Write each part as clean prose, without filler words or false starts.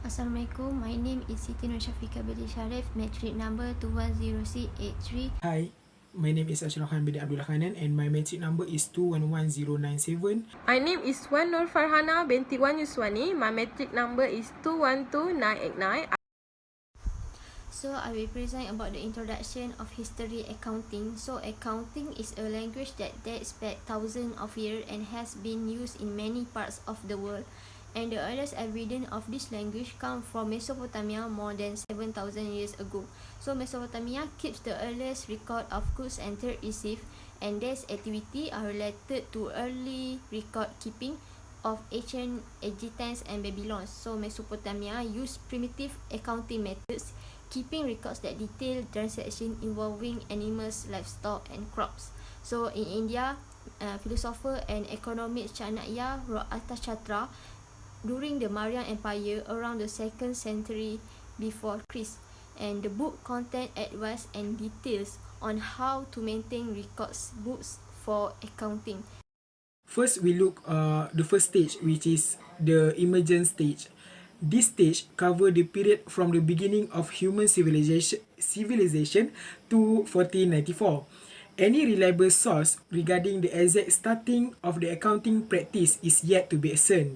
Assalamualaikum, my name is Siti Nur Syafiqah Binti Sharif, metric number 210683. Hi, my name is Ashraf Khan bin Abdullah Khanan and my metric number is 211097. My name is Wan Nur Farhana binti Wan Yuswani. My metric number is 212989. So I will present about the introduction of history accounting. So accounting is a language that dates back thousands of years and has been used in many parts of the world. And the earliest evidence of this language comes from Mesopotamia more than 7,000 years ago. So Mesopotamia keeps the earliest record of goods and trade received, and these activities are related to early record keeping of ancient Egyptians and Babylons. So Mesopotamia used primitive accounting methods, keeping records that detail transactions involving animals, livestock, and crops. So in India, philosopher and economist Chanakya wrote Arthashastra during the Maurya Empire around the 2nd century before Christ, and the book contained advice and details on how to maintain records books for accounting. First, we look the first stage, which is the emergent stage. This stage covers the period from the beginning of human civilization to 1494. Any reliable source regarding the exact starting of the accounting practice is yet to be discerned,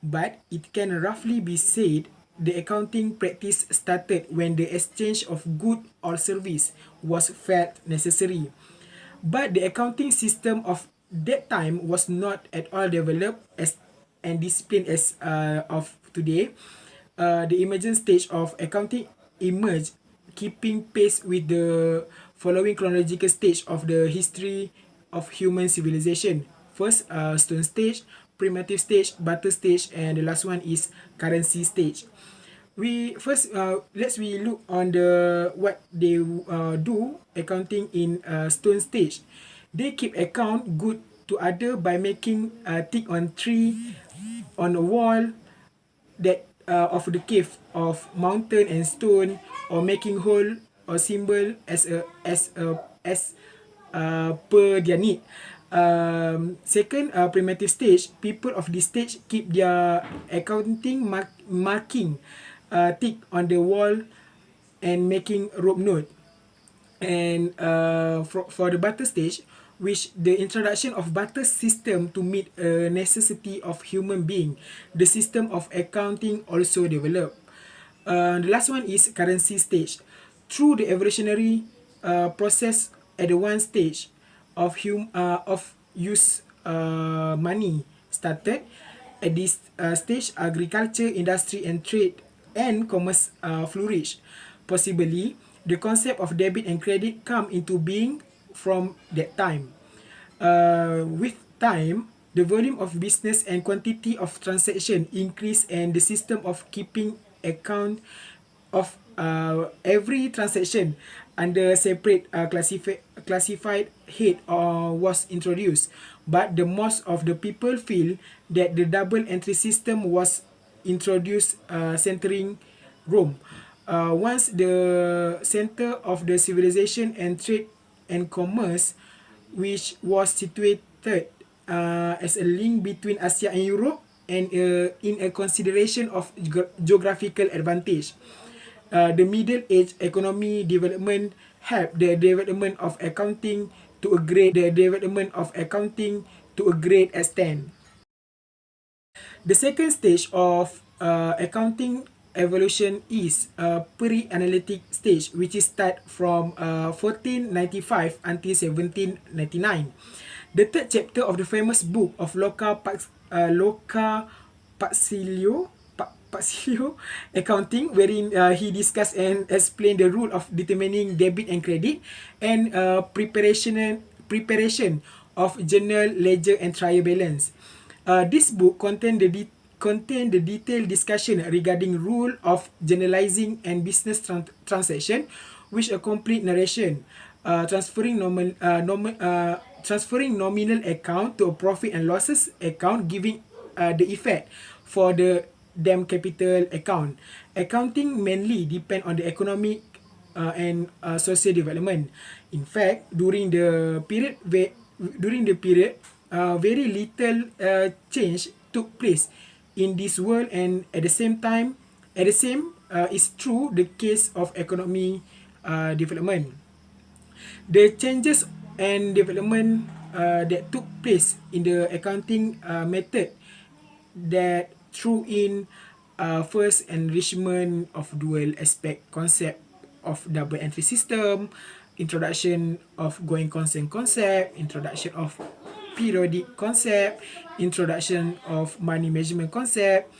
but it can roughly be said the accounting practice started when the exchange of good or service was felt necessary. But the accounting system of that time was not at all developed as and disciplined as of today. The emergent stage of accounting emerged, keeping pace with the following chronological stage of the history of human civilization. First, stone stage, primitive stage, barter stage, and the last one is currency stage. Let's we look on the what they do accounting in stone stage. They keep account good to other by making tick on tree, on a wall that of the cave of mountain and stone, or making hole or symbol as per their need. Second, primitive stage, people of this stage keep their accounting marking tick on the wall and making rope note. And for the barter stage, which the introduction of barter system to meet a necessity of human being, the system of accounting also developed. The last one is currency stage. Through the evolutionary process at the one stage of use money started. At this stage, agriculture, industry, and trade and commerce flourished. Possibly, the concept of debit and credit come into being from that time. With time, the volume of business and quantity of transaction increase, and the system of keeping account of every transaction under separate classified head was introduced. But the most of the people feel that the double entry system was introduced centering Rome. Once the center of the civilization and trade and commerce, which was situated as a link between Asia and Europe, and in a consideration of geographical advantage. The Middle Age economy development helped the development of accounting to a great extent. The second stage of accounting evolution is pre-analytic stage, which is start from 1495 until 1799. The third chapter of the famous book of Loca Paxilio accounting, wherein he discussed and explained the rule of determining debit and credit, and preparation of journal, ledger, and trial balance. This book contain the detailed discussion regarding rule of generalizing and business transaction, which a complete narration, transferring nominal account to a profit and losses account, giving the effect for the dam capital account. Accounting mainly depend on the economic and social development. In fact, during the period, very little change took place in this world, and at the same time, At the same is true the case of economy development. The changes and development that took place in the accounting method that threw in first enrichment of dual aspect concept of double entry system, introduction of going concern concept, introduction of periodic concept, introduction of money measurement concept,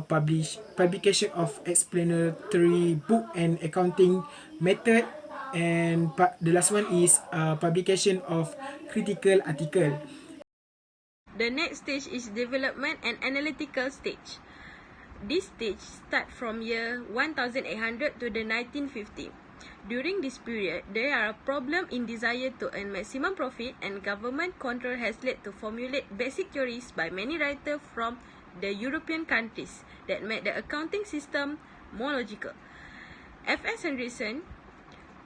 publication of explanatory book and accounting method, and the last one is publication of critical article. The next stage is development and analytical stage. This stage starts from year 1800 to the 1950. During this period, there are a problem in desire to earn maximum profit, and government control has led to formulate basic theories by many writers from the European countries that made the accounting system more logical. F.S. Henderson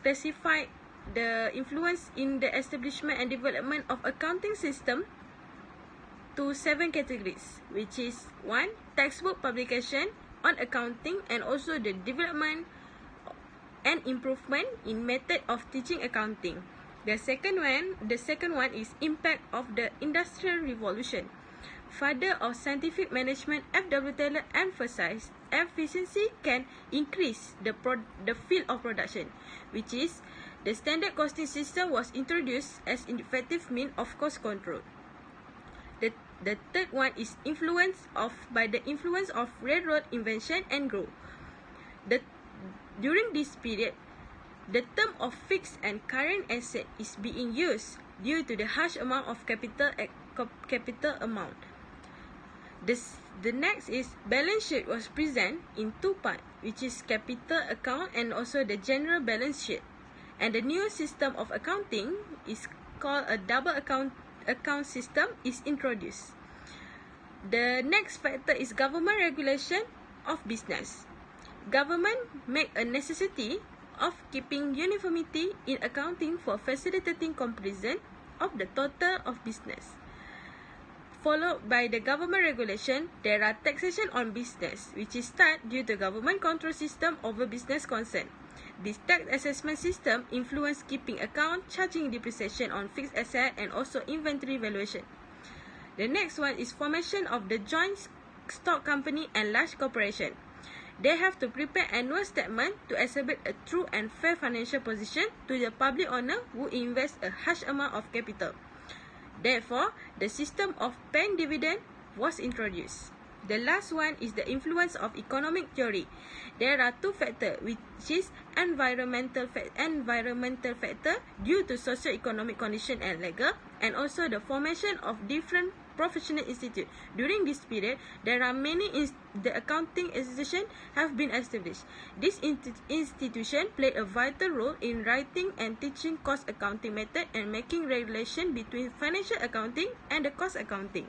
classified the influence in the establishment and development of accounting system to 7 categories, which is 1. Textbook publication on accounting, and also the development and improvement in method of teaching accounting. The second one is impact of the Industrial Revolution. Father of scientific management, F.W. Taylor emphasized efficiency can increase the field of production, which is the standard costing system was introduced as an effective means of cost control. The third one is influence of railroad invention and growth. During this period, the term of fixed and current asset is being used due to the harsh amount of capital amount. The next is balance sheet was present in 2 parts, which is capital account and also the general balance sheet. And the new system of accounting is called a double account system is introduced. The next factor is government regulation of business. Government make a necessity of keeping uniformity in accounting for facilitating comparison of the total of business. Followed by the government regulation, there are taxation on business, which is start due to government control system over business concern. This tax assessment system influence keeping account, charging depreciation on fixed asset, and also inventory valuation. The next one is formation of the joint stock company and large corporation. They have to prepare annual statement to exhibit a true and fair financial position to the public owner who invest a harsh amount of capital. Therefore, the system of paying dividend was introduced. The last one is the influence of economic theory. There are 2 factors, which is environmental factor due to socio-economic condition and legal, and also the formation of different professional institute. During this period, there are many the accounting institution have been established. This institution played a vital role in writing and teaching cost accounting method and making regulation between financial accounting and the cost accounting.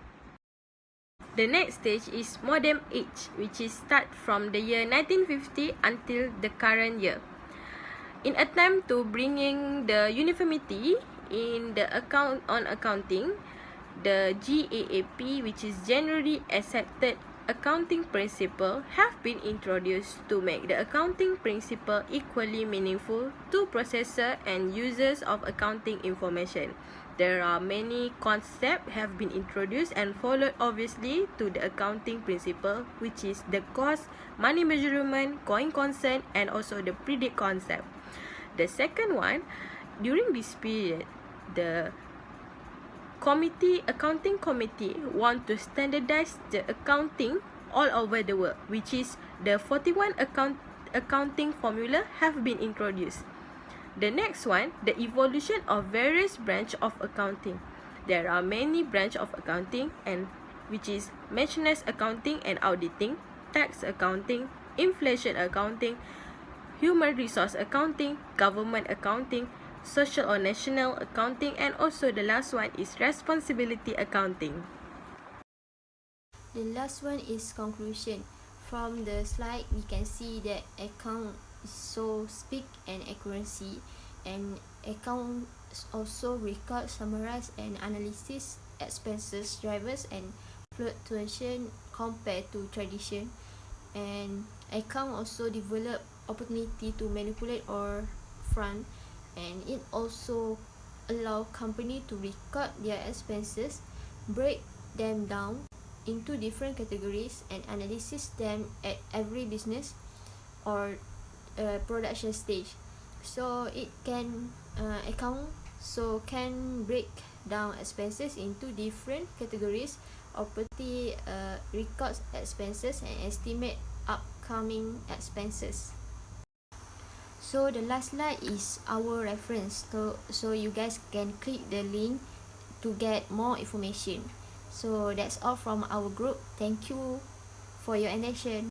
The next stage is modern age, which is start from the year 1950 until the current year. In attempt to bringing the uniformity in the accounting, the GAAP, which is generally accepted accounting principle, have been introduced to make the accounting principle equally meaningful to processor and users of accounting information. There are many concepts have been introduced and followed obviously to the accounting principle, which is the cost, money measurement, going concern, and also the predict concept. The second one, during this period, the accounting committee want to standardize the accounting all over the world, which is the 41 accounting formula have been introduced. The next one, the evolution of various branch of accounting. There are many branch of accounting, and which is maintenance accounting and auditing, tax accounting, inflation accounting, human resource accounting, government accounting, social or national accounting, and also the last one is responsibility accounting. The last one is conclusion. From the slide, we can see that account is so speak and accuracy, and account also record, summarize, and analysis expenses, drivers, and fluctuation compared to tradition. and account also develop opportunity to manipulate or front, and it also allow company to record their expenses, break them down into different categories and analysis them at every business or production stage. So it can account so can break down expenses into different categories, property records expenses and estimate upcoming expenses. So the last slide is our reference, so you guys can click the link to get more information. So that's all from our group. Thank you for your attention.